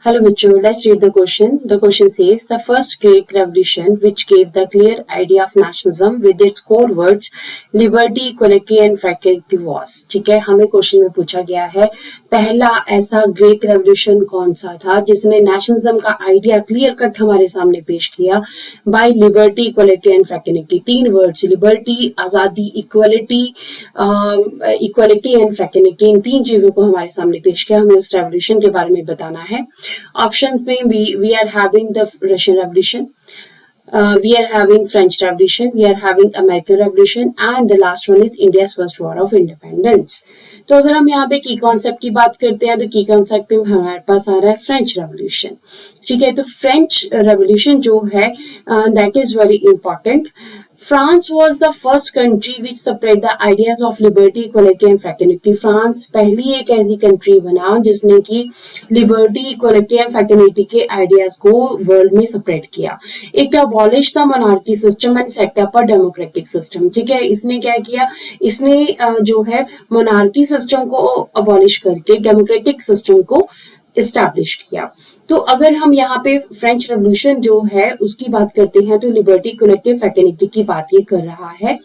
Hello, Mitchell. Let's read the question. The question says, the first Greek revolution, which gave the clear idea of nationalism with its core words, liberty, equality and fraternity was. ठीक है, हमें question में पूछा गया है पहला ऐसा Greek revolution कौन सा था जिसने नेशनलिज्म का आइडिया क्लियर कट हमारे सामने पेश किया by liberty, equality and fraternity. तीन वर्ड्स, लिबर्टी, आजादी, इक्वलिटी एंड फ्रेटर्निटी, इन तीन चीजों को हमारे सामने पेश किया. हमें उस रेवोल्यूशन के बारे में बताना है. Options में we are having the Russian Revolution, we are having French Revolution, we are having American Revolution and the last one is India's first war of independence. तो अगर हम यहाँ पे की कॉन्सेप्ट की बात करते हैं तो की कॉन्सेप्ट में हमारे पास आ रहा है फ्रेंच रेवोल्यूशन. ठीक है, तो फ्रेंच रेवोल्यूशन जो है that is very important. France was the first country which spread the ideas of liberty, equality and fraternity. France पहली एक ऐसी कंट्री बना जिसने की लिबर्टी, इक्वलिटी एंड फ्रैटर्निटी के आइडियाज को वर्ल्ड में स्प्रेड किया. एक abolish the monarchy system and set up a democratic system. ठीक है, इसने क्या किया, इसने जो है मोनार्की सिस्टम को अबॉलिश करके डेमोक्रेटिक सिस्टम को इस्टेब्लिश किया. तो अगर हम यहाँ पे फ्रेंच रेवोल्यूशन जो है उसकी बात करते हैं तो लिबर्टी, इक्वलिटी, फ्रैटर्निटी की बात ये कर रहा है.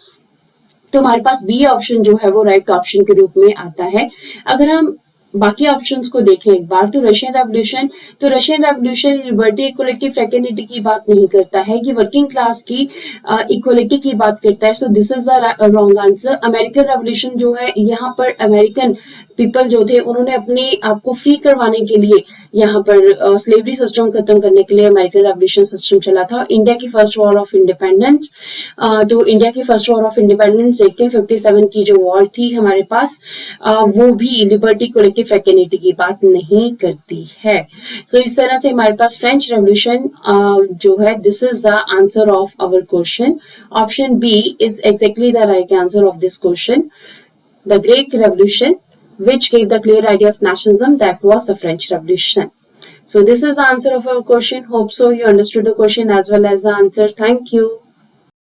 तो हमारे पास बी ऑप्शन जो है वो राइट ऑप्शन के रूप में आता है. अगर हम बाकी ऑप्शंस को देखें एक बार, तो Russian revolution liberty, equality, fraternity की बात नहीं करता है, कि वर्किंग क्लास की इक्वलिटी की बात करता है. So this is the wrong answer. American revolution जो है, यहाँ पर अमेरिकन पीपल जो थे उन्होंने अपने आप को फ्री करवाने के लिए, यहाँ पर स्लेवरी सिस्टम खत्म करने के लिए अमेरिकन रेवोल्यूशन सिस्टम चला था. इंडिया की फर्स्ट वॉर ऑफ इंडिपेंडेंस, तो इंडिया की फर्स्ट वॉर ऑफ इंडिपेंडेंस 1857 की जो वॉर थी हमारे पास, वो भी लिबर्टी, इक्वलिटी, फ्रैटर्निटी की बात नहीं करती है. सो इस तरह से हमारे पास फ्रेंच रेवोल्यूशन जो है, this is the answer of our question. Option b is exactly the right answer of this question. The Greek revolution which gave the clear idea of nationalism, that was the French Revolution. So this is the answer of our question. Hope so you understood the question as well as the answer. Thank you.